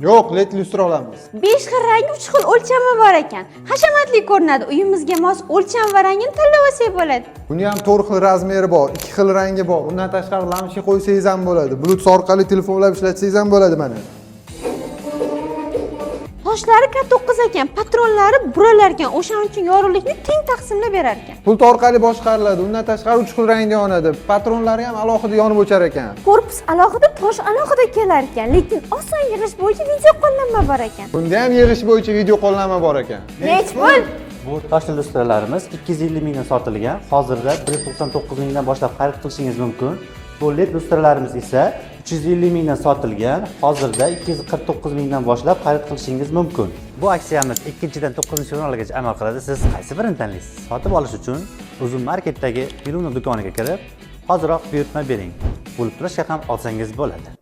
Yo'q, led lyustra olamiz. 5 xil rangi, 3 xil o'lchami bor ekan. Hashamatli ko'rinadi. Uyimizga mos o'lcham va rangini tanlab olsak bo'ladi. Buni ham 4 xil razmeri bor, 2 xil rangi bor. Undan tashqari lampochka qo'ysangiz ham bo'ladi. Bluetooth orqali telefonlab ishlatsangiz ham bo'ladi mana. Toshlari katta 9 ekan, patronlari buralar ekan. O'shaning uchun yorug'likni teng taqsimlab berar ekan. Pult orqali boshqariladi. Undan tashqari 3 xil rangda yonadi. Patronlari ham alohida yonib o'char ekan. Korpus alohida, tosh alohida kelar ekan, lekin oson yig'ish bo'yicha video qo'llanma bor ekan. Bunda ham yig'ish bo'yicha video qo'llanma bor ekan. Nechi pul? Bu tosh lyustralarimiz 250 mingdan sotilgan. Hozirda 199 mingdan boshlab xarid qilishingiz mumkin. Bu led lyustralarimiz esa 350 mingdan sotilgan. Hozirda 249 mingdan boshlab xarid qilishingiz mumkin. Bu aksiyamiz 2-dan 9-fevralgacha amal qiladi. Siz qaysi birini tanlaysiz? Sotib olish uchun Uzun Marketdagi Iluna do'koniga kirib, hoziroq buyurtma bering. Bo'lib turishga ham olsangiz bo'ladi.